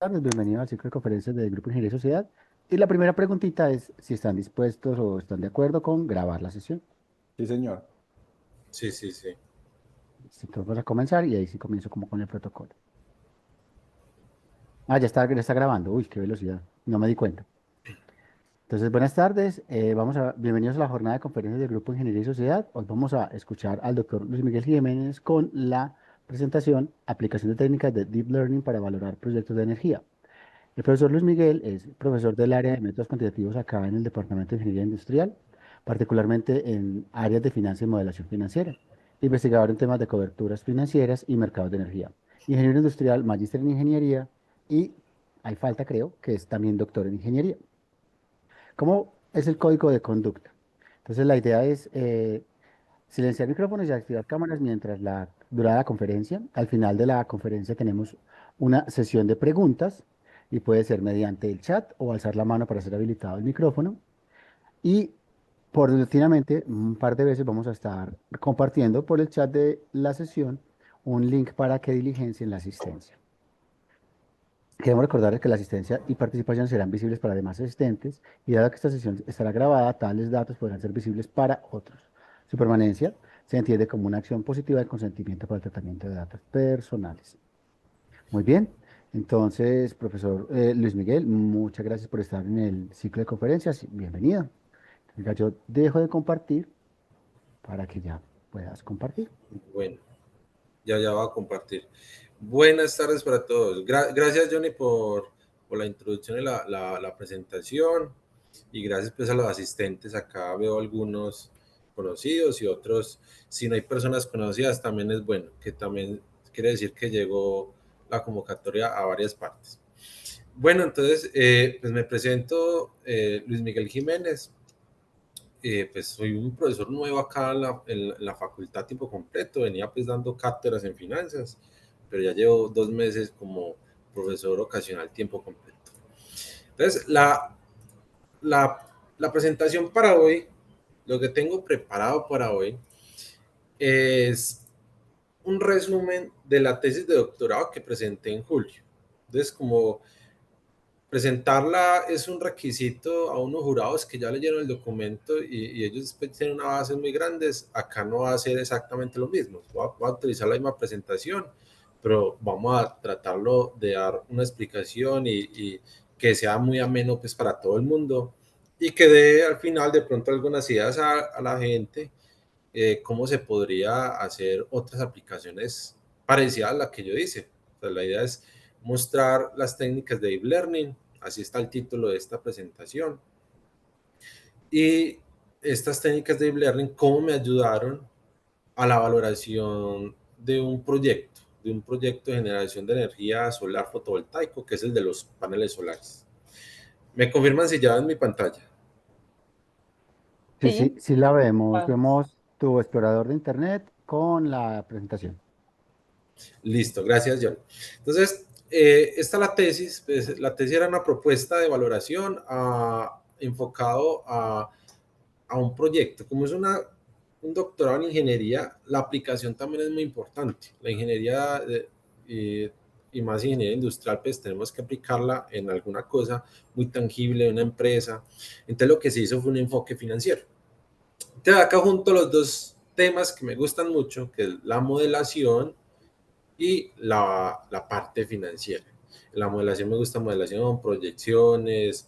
Tardes, bienvenido al ciclo de conferencias del Grupo Ingeniería y Sociedad. Y la primera preguntita es si están dispuestos o están de acuerdo con grabar la sesión. Sí, señor. Sí, sí, sí. Si entonces vamos a comenzar y ahí sí comienzo como con el protocolo. Ah, ya está grabando. Uy, qué velocidad. No me di cuenta. Entonces, buenas tardes. Bienvenidos a la jornada de conferencias del Grupo Ingeniería y Sociedad. Hoy vamos a escuchar al doctor Luis Miguel Jiménez con la presentación Aplicación de técnicas de Deep Learning para valorar proyectos de energía. El profesor Luis Miguel es profesor del área de métodos cuantitativos acá en el Departamento de Ingeniería Industrial, particularmente en áreas de finanzas y modelación financiera, investigador en temas de coberturas financieras y mercados de energía, ingeniero industrial, magíster en ingeniería y, hay falta creo, que es también doctor en ingeniería. ¿Cómo es el código de conducta? Entonces la idea es silenciar micrófonos y activar cámaras mientras dura la conferencia. Al final de la conferencia tenemos una sesión de preguntas y puede ser mediante el chat o alzar la mano para ser habilitado el micrófono. Y paulatinamente, un par de veces vamos a estar compartiendo por el chat de la sesión un link para que diligencien la asistencia. Queremos recordarles que la asistencia y participación serán visibles para demás asistentes y dado que esta sesión estará grabada, tales datos podrán ser visibles para otros. Su permanencia se entiende como una acción positiva de consentimiento para el tratamiento de datos personales. Muy bien, entonces, profesor Luis Miguel, muchas gracias por estar en el ciclo de conferencias. Bienvenido. Venga, yo dejo de compartir para que ya puedas compartir. Bueno, ya va a compartir. Buenas tardes para todos. Gracias, Johnny, por la introducción y la presentación. Y gracias pues a los asistentes. Acá veo algunos conocidos y otros, si no hay personas conocidas, también es bueno, que también quiere decir que llegó la convocatoria a varias partes. Bueno, entonces, pues me presento, Luis Miguel Jiménez. Pues soy un profesor nuevo acá en la facultad tiempo completo, venía pues dando cátedras en finanzas, pero ya llevo 2 meses como profesor ocasional tiempo completo. Entonces, la, la presentación para hoy, lo que tengo preparado para hoy, es un resumen de la tesis de doctorado que presenté en julio. Entonces, como presentarla es un requisito a unos jurados que ya leyeron el documento y ellos después tienen una base muy grandes. Acá no va a ser exactamente lo mismo. Voy a utilizar la misma presentación, pero vamos a tratarlo de dar una explicación y que sea muy ameno pues, para todo el mundo y que dé al final de pronto algunas ideas a la gente, cómo se podría hacer otras aplicaciones parecidas a la que yo hice. O sea, la idea es mostrar las técnicas de Deep Learning, así está el título de esta presentación, y estas técnicas de Deep Learning, cómo me ayudaron a la valoración de un proyecto de generación de energía solar fotovoltaico, que es el de los paneles solares. ¿Me confirman si ya ven mi pantalla? Sí, sí, Sí, sí la vemos. vamos. Vemos tu explorador de internet con la presentación. Listo, gracias, John. Entonces, esta es la tesis. Pues, la tesis era una propuesta de valoración enfocado a un proyecto. Como es un doctorado en ingeniería, la aplicación también es muy importante. La ingeniería y más ingeniería industrial, pues tenemos que aplicarla en alguna cosa muy tangible de una empresa. Entonces, lo que se hizo fue un enfoque financiero. Entonces, acá junto los dos temas que me gustan mucho, que es la modelación y la parte financiera. En la modelación me gusta modelación, proyecciones,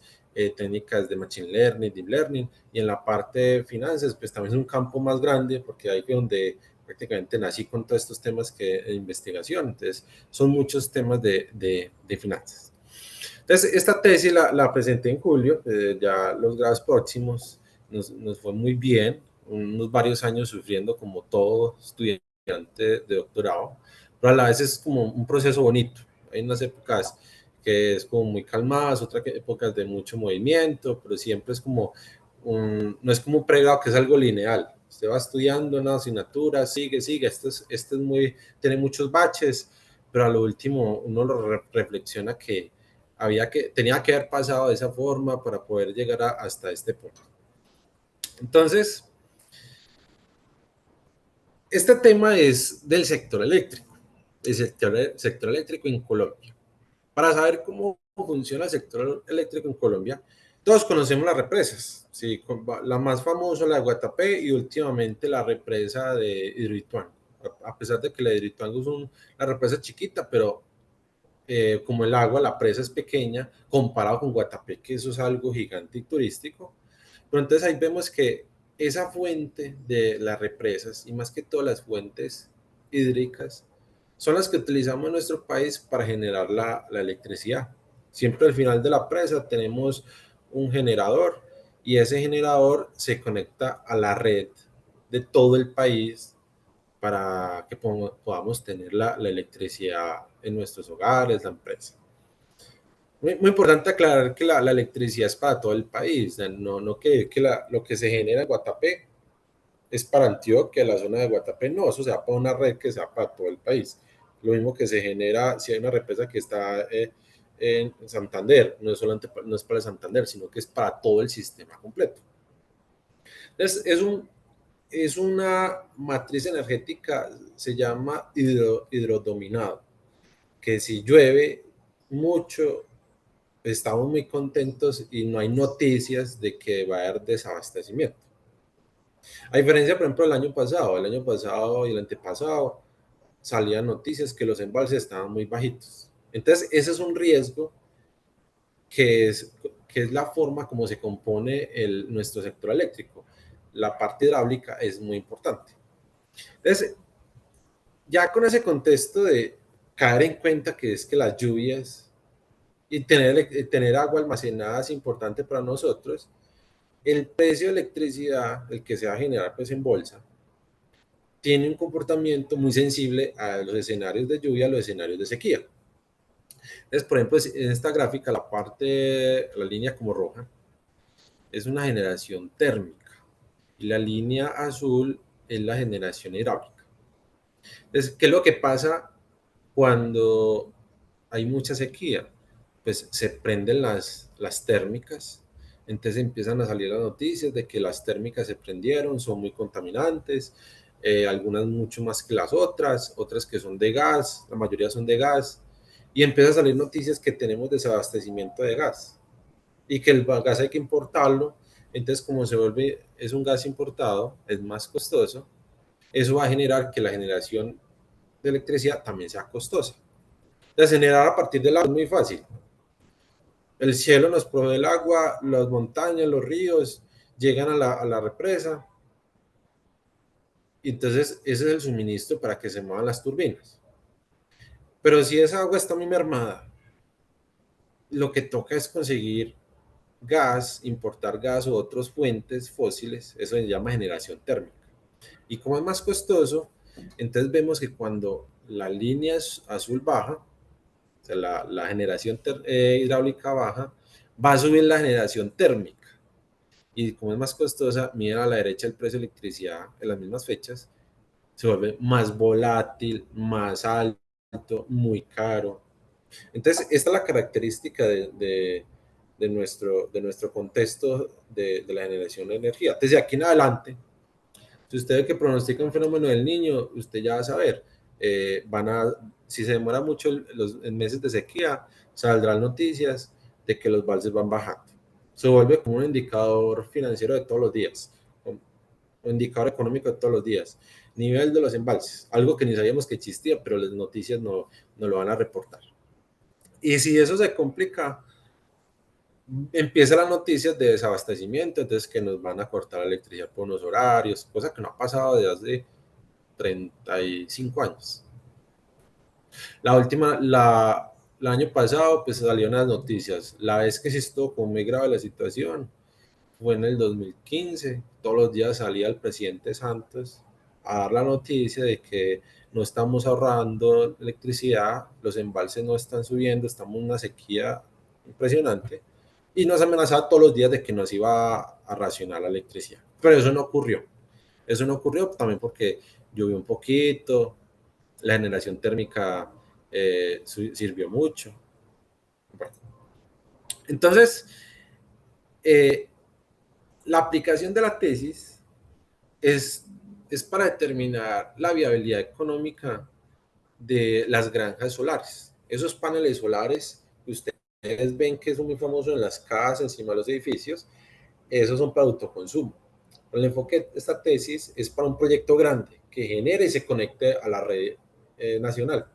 técnicas de Machine Learning, Deep Learning, y en la parte de finanzas, pues también es un campo más grande, porque ahí fue donde prácticamente nací con todos estos temas de investigación. Entonces, son muchos temas de finanzas. Entonces, esta tesis la presenté en julio, ya los grados próximos nos fue muy bien, unos varios años sufriendo como todo estudiante de doctorado, pero a la vez es como un proceso bonito. Hay unas épocas que es como muy calmadas, otras épocas de mucho movimiento, pero siempre es como no es como un pregrado que es algo lineal. Usted va estudiando una asignatura, sigue, tiene muchos baches, pero a lo último uno lo reflexiona que tenía que haber pasado de esa forma para poder llegar hasta este punto. Entonces, tema es del sector eléctrico, el sector eléctrico en Colombia. Para saber cómo funciona el sector eléctrico en Colombia, todos conocemos las represas, sí, la más famosa, la de Guatapé, y últimamente la represa de Hidroituango. A pesar de que la de Hidroituango es una represa chiquita, pero como el agua, la presa es pequeña, comparado con Guatapé, que eso es algo gigante y turístico. Pero entonces ahí vemos que esa fuente de las represas, y más que todas las fuentes hídricas, son las que utilizamos en nuestro país para generar la electricidad. Siempre al final de la presa tenemos un generador, y ese generador se conecta a la red de todo el país para que podamos tener la electricidad en nuestros hogares, la empresa. Muy importante aclarar que la electricidad es para todo el país, no que lo que se genera en Guatapé es para Antioquia, la zona de Guatapé, no, eso se va para una red que sea para todo el país. Lo mismo que se genera si hay una represa que está en Santander, no es, solamente, no es para Santander, sino que es para todo el sistema completo. Entonces, es una matriz energética, se llama hidrodominado, que si llueve mucho, estamos muy contentos y no hay noticias de que va a haber desabastecimiento. A diferencia, por ejemplo, el año pasado y el antepasado, salían noticias que los embalses estaban muy bajitos. Entonces, ese es un riesgo que es, que es la forma como se compone nuestro sector eléctrico. La parte hidráulica es muy importante. Entonces, ya con ese contexto de caer en cuenta que es que las lluvias y tener agua almacenada es importante para nosotros, el precio de electricidad, el que se va a generar pues en bolsa, tiene un comportamiento muy sensible a los escenarios de lluvia, a los escenarios de sequía. Entonces, por ejemplo, en esta gráfica, la línea como roja, es una generación térmica y la línea azul es la generación hidráulica. Entonces, ¿qué es lo que pasa cuando hay mucha sequía? Pues se prenden las térmicas, entonces empiezan a salir las noticias de que las térmicas se prendieron, son muy contaminantes, algunas mucho más que las otras que son de gas, la mayoría son de gas, y empiezan a salir noticias que tenemos desabastecimiento de gas y que el gas hay que importarlo, entonces como es un gas importado, es más costoso, eso va a generar que la generación de electricidad también sea costosa. De generar a partir del agua es muy fácil. El cielo nos provee el agua, las montañas, los ríos llegan a la represa, y entonces ese es el suministro para que se muevan las turbinas. Pero si esa agua está muy mermada, lo que toca es conseguir gas, importar gas u otras fuentes fósiles, eso se llama generación térmica. Y como es más costoso, entonces vemos que cuando la línea azul baja, o sea, la generación hidráulica baja, va a subir la generación térmica. Y como es más costosa, miren a la derecha el precio de electricidad en las mismas fechas, se vuelve más volátil, más alto, muy caro. Entonces, esta es la característica de nuestro contexto de la generación de energía. Desde aquí en adelante, si usted ve que pronostica un fenómeno del niño, usted ya va a saber, si se demora mucho los meses de sequía, saldrán noticias de que los valores van bajando. Se vuelve como un indicador financiero de todos los días, un indicador económico de todos los días. Nivel de los embalses, algo que ni sabíamos que existía, pero las noticias no lo van a reportar. Y si eso se complica, empiezan las noticias de desabastecimiento, entonces que nos van a cortar la electricidad por unos horarios, cosa que no ha pasado desde hace 35 años. La última, el año pasado, pues salieron las noticias. La vez que sí estuvo como muy grave la situación fue en el 2015. Todos los días salía el presidente Santos a dar la noticia de que no estamos ahorrando electricidad, los embalses no están subiendo, estamos en una sequía impresionante. Y nos amenazaba todos los días de que nos iba a racionar la electricidad. Pero eso no ocurrió. Eso no ocurrió también porque llovió un poquito, la generación térmica sirvió mucho. Bueno, entonces, eh, la aplicación de la tesis es, es para determinar la viabilidad económica de las granjas solares. Esos paneles solares que ustedes ven que es muy famoso en las casas, encima de los edificios, esos son para autoconsumo. El enfoque de esta tesis es para un proyecto grande que genere y se conecte a la red nacional.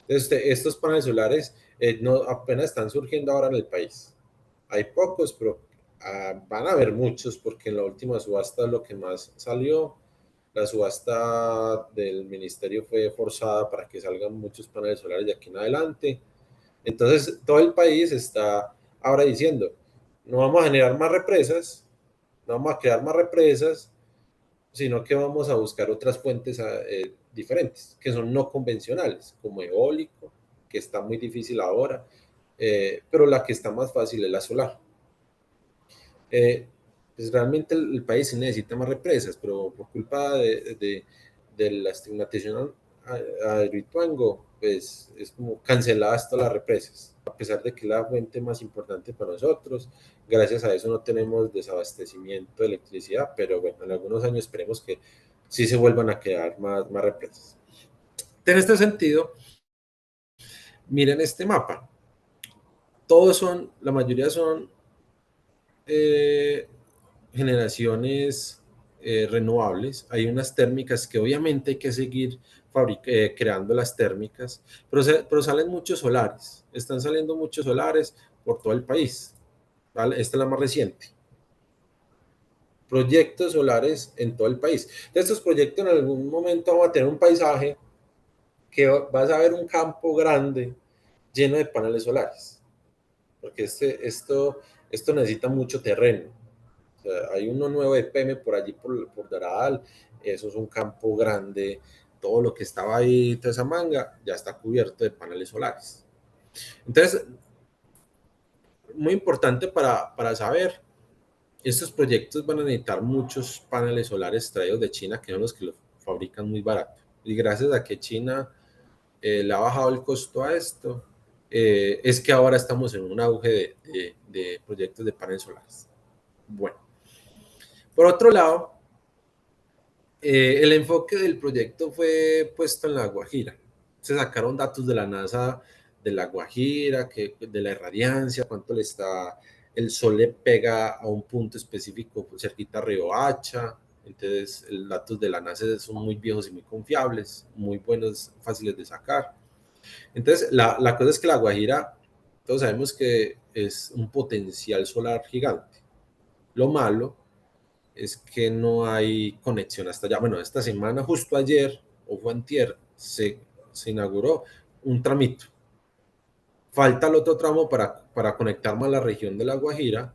Entonces, estos paneles solares no, apenas están surgiendo ahora en el país. Hay pocos, pero van a haber muchos porque en la última subasta lo que más salió, la subasta del ministerio fue forzada para que salgan muchos paneles solares de aquí en adelante. Entonces, todo el país está ahora diciendo, no vamos a generar más represas, no vamos a crear más represas, sino que vamos a buscar otras fuentes diferentes, que son no convencionales, como eólico, que está muy difícil ahora, pero la que está más fácil es la solar. Pues realmente el país sí necesita más represas, pero por culpa de la estigmatización a Hidroituango, pues es como canceladas todas las represas, a pesar de que es la fuente más importante para nosotros. Gracias a eso no tenemos desabastecimiento de electricidad, pero bueno, en algunos años esperemos que sí se vuelvan a crear más represas. En este sentido, miren este mapa. Todos son, la mayoría son eh, generaciones renovables. Hay unas térmicas que obviamente hay que seguir creando las térmicas, pero salen muchos solares. Están saliendo muchos solares por todo el país. ¿Vale? Esta es la más reciente. Proyectos solares en todo el país. De estos proyectos en algún momento vamos a tener un paisaje que vas a ver un campo grande lleno de paneles solares, porque esto necesita mucho terreno. O sea, hay uno nuevo de PM por allí, por Doral, eso es un campo grande, todo lo que estaba ahí, toda esa manga, ya está cubierto de paneles solares. Entonces, muy importante para saber, estos proyectos van a necesitar muchos paneles solares traídos de China, que son los que los fabrican muy barato. Y gracias a que China le ha bajado el costo a esto, es que ahora estamos en un auge de proyectos de paneles solares. Bueno, por otro lado, el enfoque del proyecto fue puesto en La Guajira. Se sacaron datos de la NASA de La Guajira, de la irradiancia, cuánto el sol le pega a un punto específico cerquita a Río Hacha. Entonces, los datos de la NASA son muy viejos y muy confiables, muy buenos, fáciles de sacar. Entonces, la cosa es que La Guajira, todos sabemos que es un potencial solar gigante. Lo malo es que no hay conexión hasta allá. Bueno, esta semana, justo ayer o fue antier, se inauguró un tramito. Falta el otro tramo para conectar más la región de La Guajira,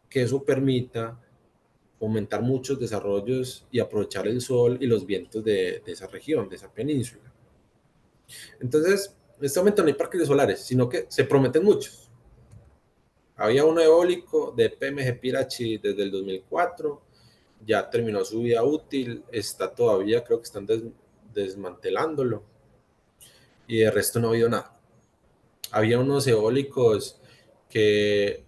que eso permita fomentar muchos desarrollos y aprovechar el sol y los vientos de esa región, de esa península. Entonces, en este momento no hay parques solares, sino que se prometen muchos. Había uno eólico de PMG Pirachi desde el 2004, ya terminó su vida útil, está todavía, creo que están desmantelándolo, y de resto no ha habido nada. Había unos eólicos que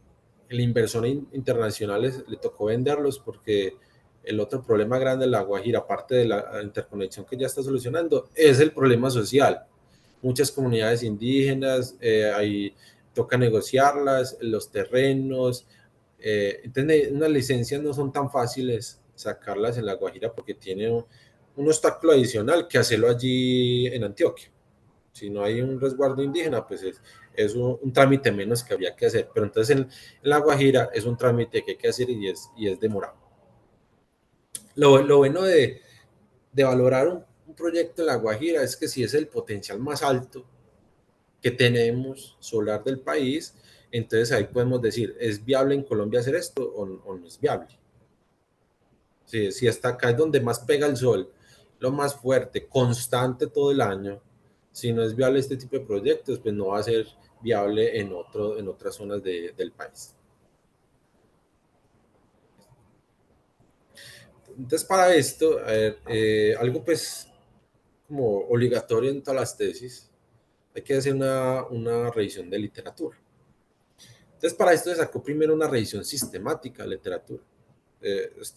el inversor internacional le tocó venderlos porque el otro problema grande de La Guajira, aparte de la interconexión que ya está solucionando, es el problema social. Muchas comunidades indígenas, ahí toca negociarlas, los terrenos. Entonces, unas licencias no son tan fáciles sacarlas en La Guajira porque tiene un obstáculo adicional que hacerlo allí en Antioquia. Si no hay un resguardo indígena, pues es un trámite menos que habría que hacer. Pero entonces en La Guajira es un trámite que hay que hacer y es demorado. Lo bueno de valorar un proyecto en La Guajira es que si es el potencial más alto que tenemos solar del país, entonces ahí podemos decir, ¿es viable en Colombia hacer esto o no es viable? Si hasta acá es donde más pega el sol, lo más fuerte, constante todo el año, si no es viable este tipo de proyectos, pues no va a ser viable en otras zonas del país. Entonces, para esto, a ver, algo pues como obligatorio en todas las tesis, hay que hacer una revisión de literatura. Entonces, para esto se sacó primero una revisión sistemática de literatura.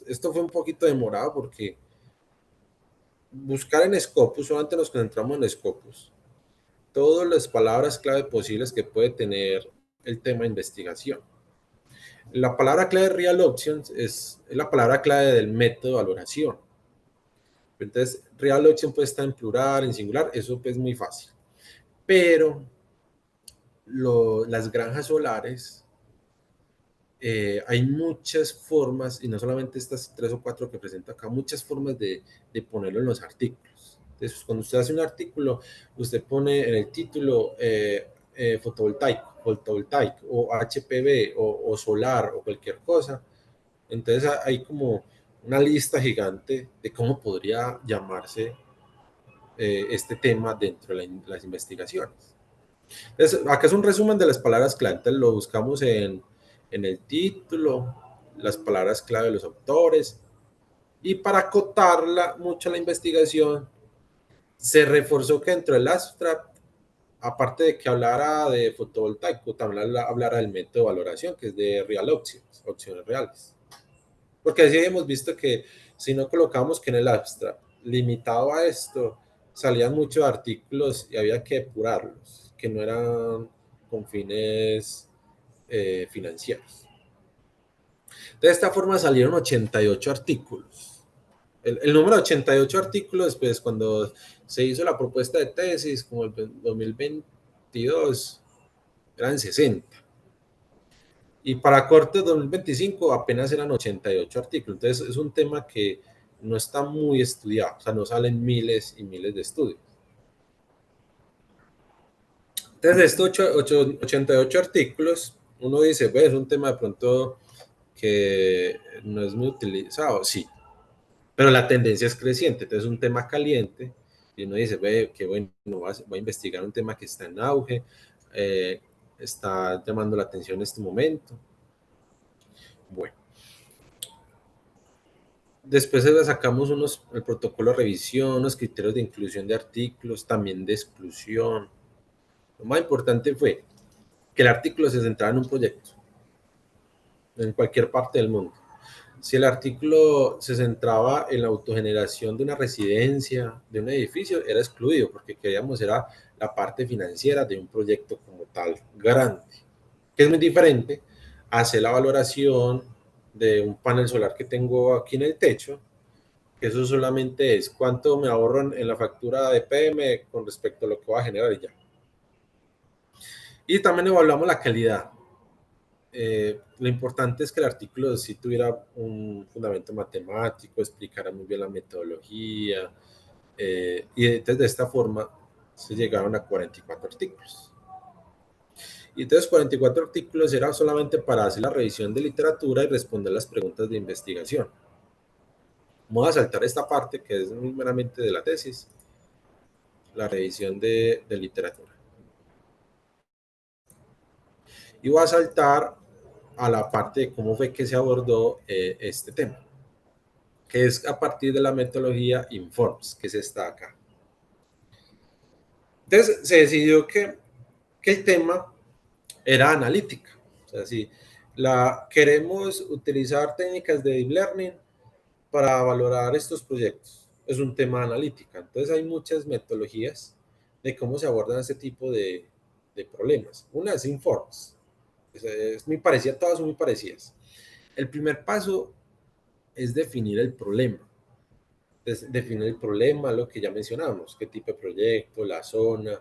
Esto fue un poquito demorado porque buscar en Scopus, solamente nos concentramos en Scopus, todas las palabras clave posibles que puede tener el tema de investigación. La palabra clave de Real Options es la palabra clave del método de valoración. Entonces, Real Option puede estar en plural, en singular, eso pues es muy fácil. Pero las granjas solares, hay muchas formas, y no solamente estas 3 o 4 que presento acá, muchas formas de ponerlo en los artículos. Entonces, cuando usted hace un artículo, usted pone en el título fotovoltaico, o HPV, o solar, o cualquier cosa. Entonces, hay como una lista gigante de cómo podría llamarse este tema dentro de las investigaciones. Entonces, acá es un resumen de las palabras clave. Entonces, lo buscamos en el título, las palabras clave de los autores, y para acotarla mucho la investigación, se reforzó que dentro del abstract, aparte de que hablara de fotovoltaico, también hablara del método de valoración, que es de real options, opciones reales. Porque así hemos visto que si no colocamos que en el abstract, limitado a esto, salían muchos artículos y había que depurarlos, que no eran con fines financieros. De esta forma salieron 88 artículos. El número 88 artículos, pues cuando se hizo la propuesta de tesis, como el 2022, eran 60. Y para corte 2025 apenas eran 88 artículos. Entonces es un tema que no está muy estudiado, o sea, no salen miles y miles de estudios. Entonces de estos 88 artículos, uno dice, pues es un tema de pronto que no es muy utilizado, sí, pero la tendencia es creciente, entonces es un tema caliente y uno dice, ve, que bueno, voy a investigar un tema que está en auge, está llamando la atención en este momento. Bueno. Después sacamos el protocolo de revisión, unos criterios de inclusión de artículos, también de exclusión. Lo más importante fue que el artículo se centrara en un proyecto, en cualquier parte del mundo. Si el artículo se centraba en la autogeneración de una residencia, de un edificio, era excluido, porque queríamos era la parte financiera de un proyecto como tal, grande, que es muy diferente a hacer la valoración de un panel solar que tengo aquí en el techo. Eso solamente es cuánto me ahorro en la factura de PM con respecto a lo que va a generar y ya. Y también evaluamos la calidad. Lo importante es que el artículo sí tuviera un fundamento matemático, explicara muy bien la metodología, y entonces de esta forma se llegaron a 44 artículos. Y entonces 44 artículos era solamente para hacer la revisión de literatura y responder las preguntas de investigación. Vamos a saltar esta parte que es muy meramente de la tesis, la revisión de literatura. Y voy a saltar a la parte de cómo fue que se abordó este tema, que es a partir de la metodología INFORMS, que se está acá. Entonces se decidió que el tema era analítica. O sea, si queremos utilizar técnicas de deep learning para valorar estos proyectos, es un tema analítica. Entonces hay muchas metodologías de cómo se abordan este tipo de problemas. Una es INFORMS. Es muy parecida, todas son muy parecidas. El primer paso es definir el problema. Definir el problema, lo que ya mencionamos, qué tipo de proyecto, la zona,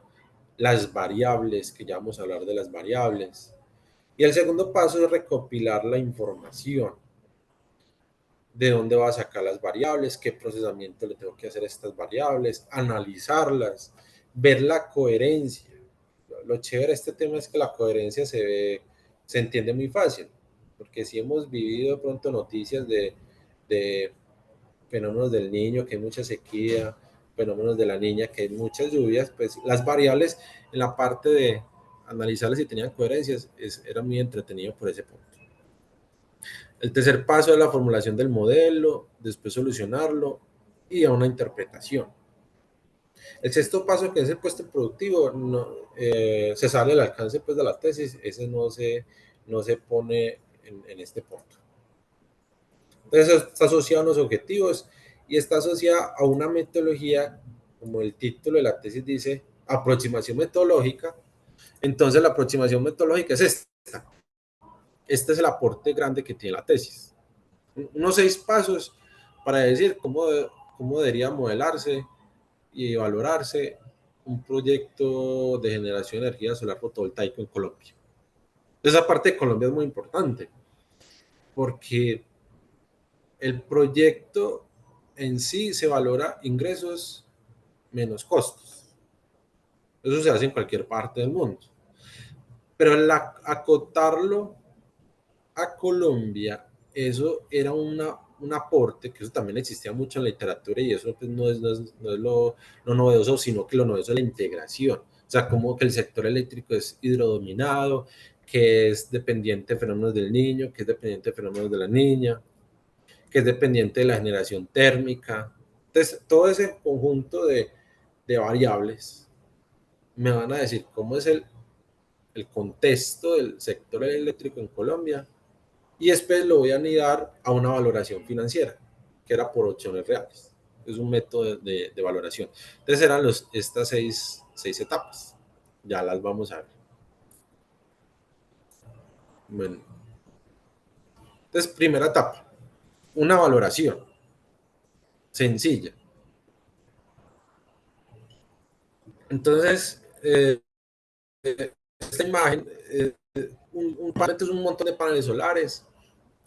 las variables, que ya vamos a hablar de las variables. Y el segundo paso es recopilar la información. De dónde va a sacar las variables, qué procesamiento le tengo que hacer a estas variables, analizarlas, ver la coherencia. Lo chévere de este tema es que la coherencia se entiende muy fácil, porque si hemos vivido de pronto noticias de fenómenos del niño, que hay mucha sequía, fenómenos de la niña, que hay muchas lluvias, pues las variables en la parte de analizarlas si tenían coherencias era muy entretenido por ese punto. El tercer paso es la formulación del modelo, después solucionarlo y a una interpretación. El sexto paso, que es el puesto productivo, se sale del alcance pues, de la tesis, ese no se pone en este punto. Entonces está asociado a los objetivos y está asociado a una metodología, como el título de la tesis dice, aproximación metodológica. Entonces la aproximación metodológica es esta. Este es el aporte grande que tiene la tesis. Unos 6 pasos para decir cómo debería modelarse y valorarse un proyecto de generación de energía solar fotovoltaico en Colombia. Esa parte de Colombia es muy importante porque el proyecto en sí se valora ingresos menos costos. Eso se hace en cualquier parte del mundo. Pero acotarlo a Colombia, eso era un aporte, que eso también existía mucho en la literatura y eso pues, no es lo novedoso, sino que lo novedoso es la integración. O sea, como que el sector eléctrico es hidrodominado, que es dependiente de fenómenos del niño, que es dependiente de fenómenos de la niña, que es dependiente de la generación térmica. Entonces, todo ese conjunto de variables me van a decir cómo es el contexto del sector eléctrico en Colombia y después lo voy a anidar a una valoración financiera, que era por opciones reales. Es un método de valoración. Entonces eran estas seis etapas. Ya las vamos a ver. Bueno, entonces, primera etapa, una valoración sencilla. Entonces, esta imagen, es un montón de paneles solares,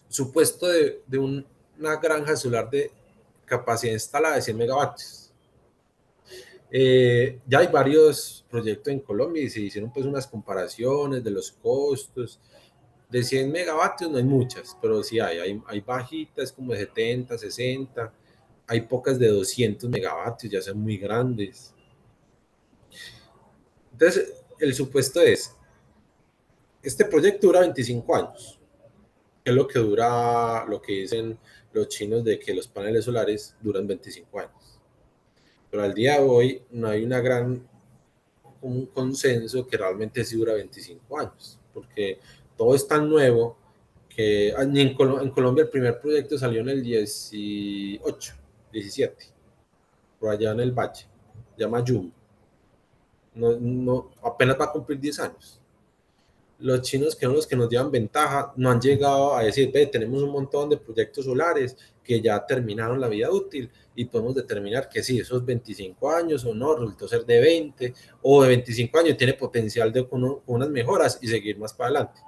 supuesto de una granja solar de capacidad instalada de 100 megavatios. Ya hay varios proyectos en Colombia y se hicieron pues unas comparaciones de los costos. De 100 megavatios no hay muchas, pero sí hay bajitas como de 70, 60, hay pocas de 200 megavatios, ya son muy grandes. Entonces, el supuesto es, este proyecto dura 25 años, que es lo que dura, lo que dicen los chinos de que los paneles solares duran 25 años. Pero al día de hoy no hay un consenso que realmente sí dura 25 años, porque todo es tan nuevo que en Colombia el primer proyecto salió en el 18, 17, por allá en el Valle, se llama Yum, apenas va a cumplir 10 años. Los chinos, que son los que nos llevan ventaja, no han llegado a decir, ve, tenemos un montón de proyectos solares que ya terminaron la vida útil y podemos determinar que sí, esos 25 años o no, resultó ser de 20 o de 25 años, tiene potencial con unas mejoras y seguir más para adelante.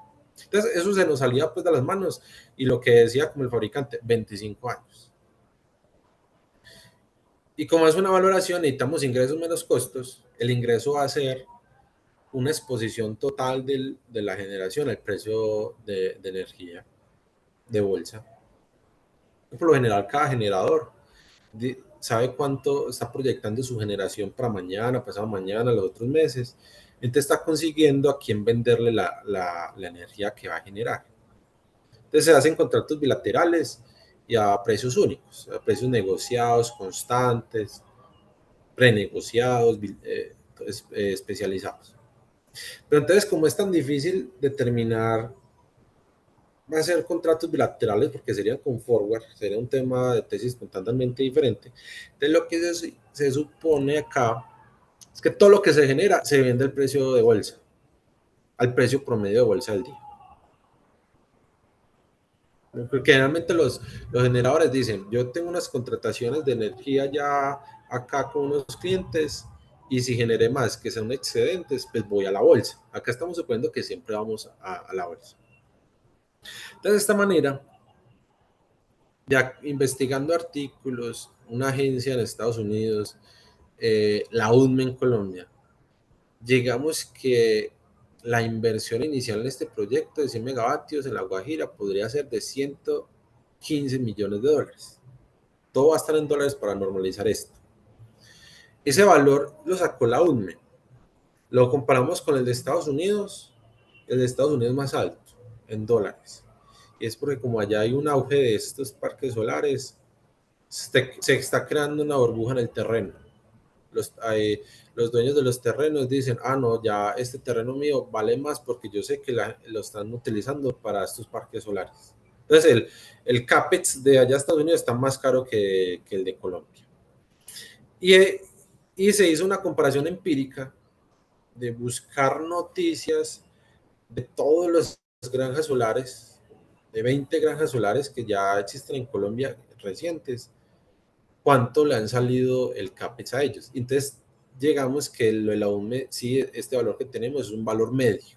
Entonces, eso se nos salía pues de las manos y lo que decía como el fabricante, 25 años. Y como es una valoración, necesitamos ingresos menos costos, el ingreso va a ser una exposición total de la generación al precio de energía de bolsa. Por lo general, cada generador sabe cuánto está proyectando su generación para mañana, pasado mañana, los otros meses. Entonces está consiguiendo a quién venderle la energía que va a generar. Entonces se hacen contratos bilaterales y a precios únicos, a precios negociados, constantes, prenegociados, especializados. Pero entonces, como es tan difícil determinar, va a ser contratos bilaterales porque serían con forward, sería un tema de tesis totalmente diferente. Entonces, lo que se supone acá es que todo lo que se genera se vende al precio de bolsa, al precio promedio de bolsa del día. Porque generalmente los generadores dicen, yo tengo unas contrataciones de energía ya acá con unos clientes y si generé más que sean excedentes, pues voy a la bolsa. Acá estamos suponiendo que siempre vamos a la bolsa. Entonces, de esta manera, ya investigando artículos, una agencia en Estados Unidos, la UDME en Colombia, llegamos que la inversión inicial en este proyecto de 100 megavatios en La Guajira podría ser de 115 millones de dólares. Todo va a estar en dólares para normalizar esto. Ese valor lo sacó la UDME. Lo comparamos con el de Estados Unidos, el de Estados Unidos más alto, en dólares. Y es porque como allá hay un auge de estos parques solares, se está creando una burbuja en el terreno. Los dueños de los terrenos dicen, no, ya este terreno mío vale más porque yo sé que lo están utilizando para estos parques solares. Entonces, el CAPEX de allá Estados Unidos está más caro que el de Colombia. Y y se hizo una comparación empírica de buscar noticias de todas las granjas solares, de 20 granjas solares que ya existen en Colombia recientes, cuánto le han salido el CAPEX a ellos. Entonces llegamos que lo de la UME, sí, este valor que tenemos es un valor medio.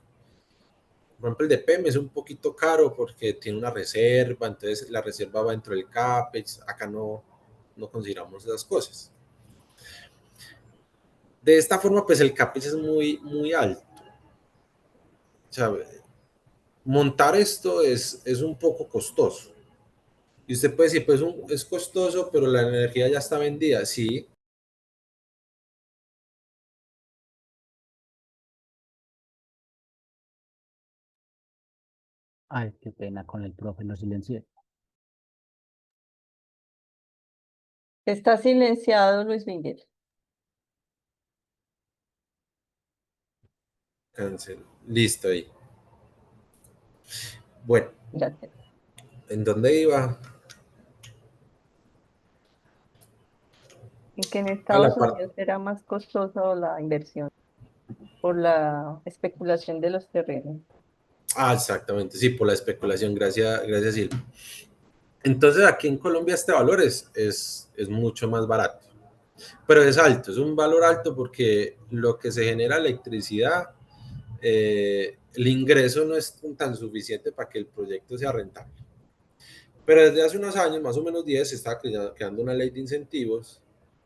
Por ejemplo, el de PEM es un poquito caro porque tiene una reserva, entonces la reserva va dentro del CAPEX, acá no consideramos esas cosas. De esta forma, pues el CAPEX es muy alto. O sea, montar esto es un poco costoso. Y usted puede decir, pues es costoso, pero la energía ya está vendida. Sí, Ay, qué pena con el profe, lo silencié. Está silenciado, Luis Miguel. cancel. Listo ahí. Bueno, Gracias. ¿en dónde iba? Y que en A la Estados parte. Unidos era más costoso la inversión por la especulación de los terrenos. Ah, exactamente, sí, por la especulación, gracias Silvia. Entonces aquí en Colombia este valor es mucho más barato, pero es alto, es un valor alto porque lo que se genera electricidad, el ingreso no es tan suficiente para que el proyecto sea rentable. Pero desde hace unos años, más o menos 10, se está creando una ley de incentivos.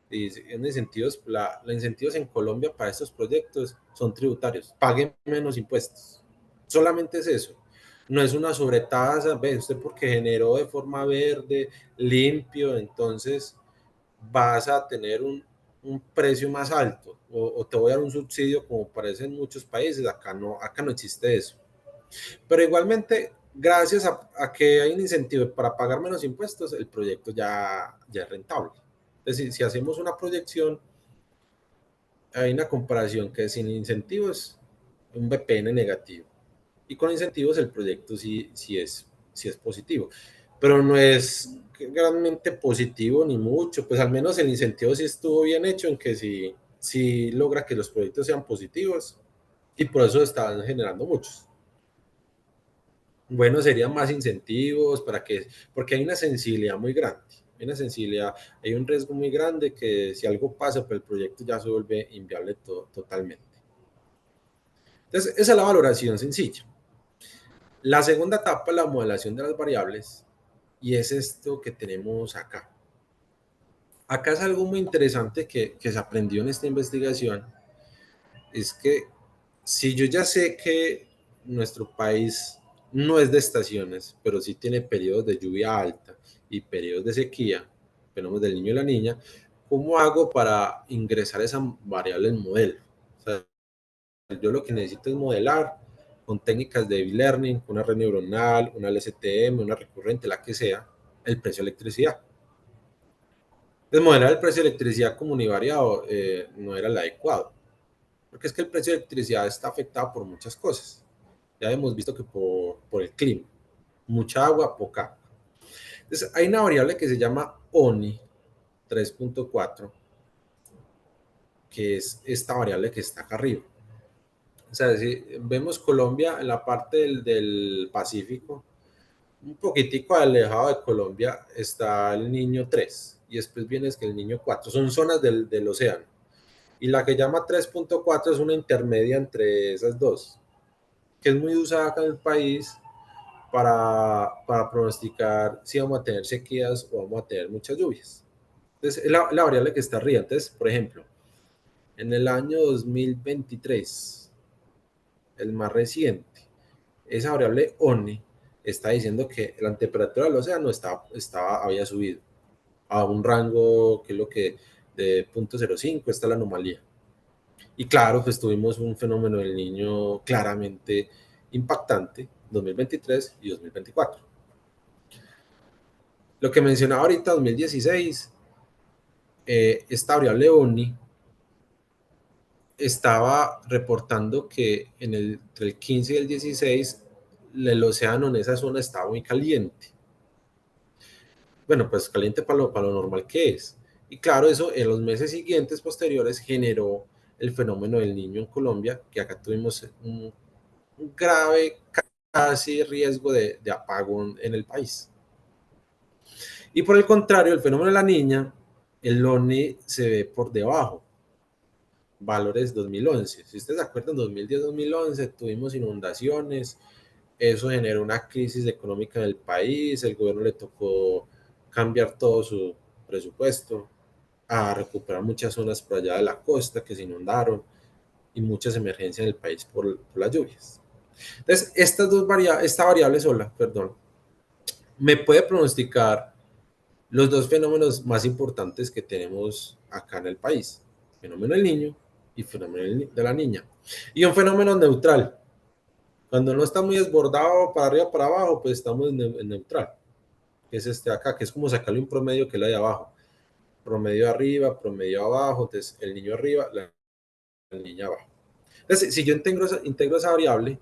Y en incentivos, la incentivos en Colombia para estos proyectos son tributarios. Paguen menos impuestos. Solamente es eso. No es una sobretasa, ve usted porque generó de forma verde, limpio, entonces vas a tener un precio más alto o te voy a dar un subsidio como parece en muchos países. Acá no existe eso. Pero igualmente, gracias a que hay un incentivo para pagar menos impuestos, el proyecto ya es rentable. Es decir, si hacemos una proyección, hay una comparación que sin incentivos, un BPN negativo. Y con incentivos el proyecto sí es positivo. Pero no es realmente positivo ni mucho, pues al menos el incentivo sí estuvo bien hecho en que sí logra que los proyectos sean positivos y por eso están generando muchos. Bueno, serían más incentivos porque hay una sensibilidad muy grande, hay una sensibilidad, hay un riesgo muy grande que si algo pasa, pues el proyecto ya se vuelve inviable totalmente. Entonces, esa es la valoración sencilla. La segunda etapa es la modelación de las variables y es esto que tenemos acá. Acá es algo muy interesante que se aprendió en esta investigación, es que si yo ya sé que nuestro país no es de estaciones, pero sí tiene periodos de lluvia alta y periodos de sequía, fenómenos del niño y la niña, ¿cómo hago para ingresar esa variable en modelo? O sea, yo lo que necesito es modelar con técnicas de deep learning, una red neuronal, una LSTM, una recurrente, la que sea, el precio de electricidad. Entonces, modelar el precio de electricidad como univariado no era el adecuado, porque es que el precio de electricidad está afectado por muchas cosas. Ya hemos visto que por el clima, mucha agua, poca agua. Entonces, hay una variable que se llama ONI 3.4, que es esta variable que está acá arriba. O sea, si vemos Colombia en la parte del Pacífico, un poquitico alejado de Colombia está el niño 3 y después viene es que el niño 4. Son zonas del océano. Y la que llama 3.4 es una intermedia entre esas dos, que es muy usada acá en el país para pronosticar si vamos a tener sequías o vamos a tener muchas lluvias. Entonces, es la variable que está arriba. Entonces, por ejemplo, en el año 2023, el más reciente, esa variable ONI está diciendo que la temperatura del océano había subido a un rango que es lo que de 0.05 está la anomalía. Y claro, pues tuvimos un fenómeno del niño claramente impactante 2023 y 2024. Lo que mencionaba ahorita, 2016, esta variable ONI estaba reportando que entre el 15 y el 16 el océano en esa zona estaba muy caliente. Bueno, pues caliente para lo normal que es. Y claro, eso en los meses siguientes, posteriores, generó el fenómeno del Niño en Colombia, que acá tuvimos un grave casi riesgo de apagón en el país. Y por el contrario, el fenómeno de la niña, el ONI se ve por debajo, valores 2011. Si ustedes se acuerdan, 2010-2011 tuvimos inundaciones, eso generó una crisis económica en el país, el gobierno le tocó cambiar todo su presupuesto, a recuperar muchas zonas por allá de la costa que se inundaron y muchas emergencias en el país por las lluvias. Entonces, esta variable sola, perdón, me puede pronosticar los dos fenómenos más importantes que tenemos acá en el país, fenómeno del niño y fenómeno de la niña. Y un fenómeno neutral. Cuando no está muy desbordado para arriba o para abajo, pues estamos en neutral, que es este de acá, que es como sacarle un promedio que es la de abajo. Promedio arriba, promedio abajo, entonces el niño arriba, la niña abajo. Entonces, si yo integro esa variable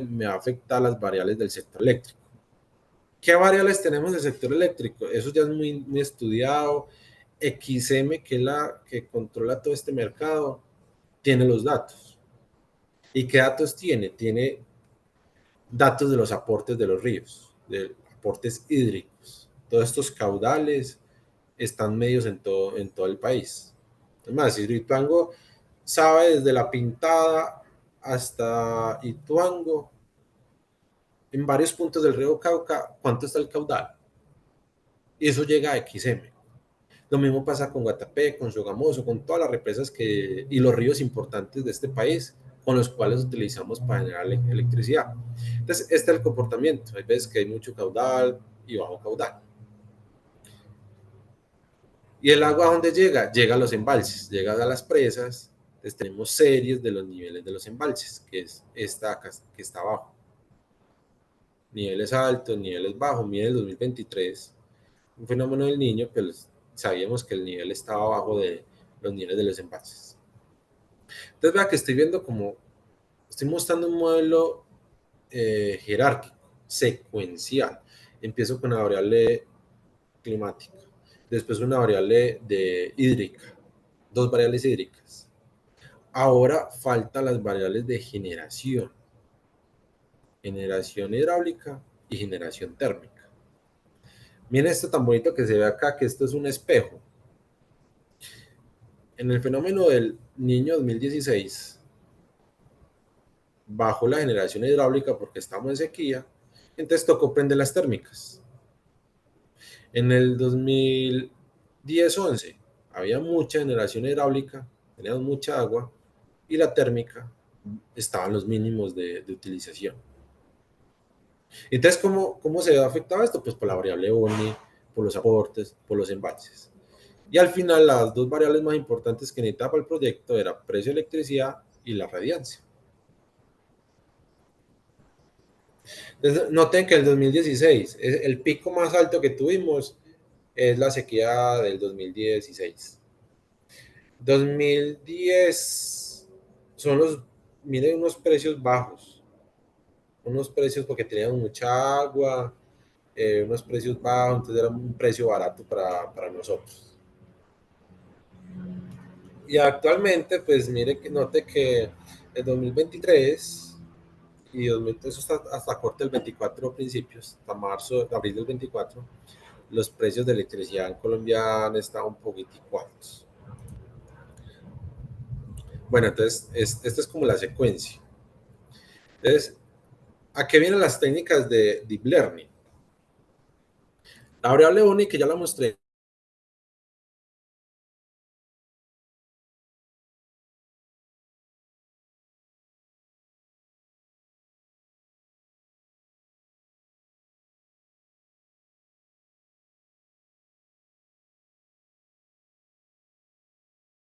me va a afectar las variables del sector eléctrico. ¿Qué variables tenemos del sector eléctrico? Eso ya es muy estudiado. XM, que es la que controla todo este mercado, tiene los datos. ¿Y qué datos tiene? Tiene datos de los aportes de los ríos, de aportes hídricos. Todos estos caudales están medios en todo el país. Además, Hidroituango sabe desde La Pintada hasta Ituango, en varios puntos del río Cauca, cuánto está el caudal. Y eso llega a XM. Lo mismo pasa con Guatapé, con Sogamoso, con todas las represas y los ríos importantes de este país con los cuales utilizamos para generar electricidad. Entonces, este es el comportamiento. Hay veces que hay mucho caudal y bajo caudal. ¿Y el agua a dónde llega? Llega a los embalses, llega a las presas. Entonces tenemos series de los niveles de los embalses, que es esta acá, que está abajo. Niveles altos, niveles bajos. Miren el 2023, un fenómeno del niño, pues sabíamos que el nivel estaba abajo de los niveles de los embalses. Entonces vea que estoy mostrando un modelo jerárquico, secuencial. Empiezo con la variable climática, después una variable hídrica, dos variables hídricas. Ahora faltan las variables de generación hidráulica y generación térmica. Miren esto tan bonito que se ve acá, que esto es un espejo. En el fenómeno del Niño 2016, bajó la generación hidráulica porque estamos en sequía, entonces tocó prender las térmicas. En el 2010-11 había mucha generación hidráulica, teníamos mucha agua, y la térmica estaba en los mínimos de utilización. Entonces, ¿cómo se ve afectado esto? Pues por la variable ONI, por los aportes, por los embalses. Y al final, las dos variables más importantes que necesitaba para el proyecto era precio de electricidad y la radiancia. Entonces, noten que el 2016, el pico más alto que tuvimos es la sequía del 2016. 2010 miren, unos precios bajos, unos precios porque teníamos mucha agua, unos precios bajos, entonces era un precio barato para nosotros. Y actualmente, pues mire, note que el 2023 y 2003 hasta corte del 24 principios, hasta abril del 24, los precios de electricidad en Colombia han estado un poquitico altos. Bueno, entonces, esta es como la secuencia. Entonces, ¿a qué vienen las técnicas de Deep Learning? La variable única, ya la mostré,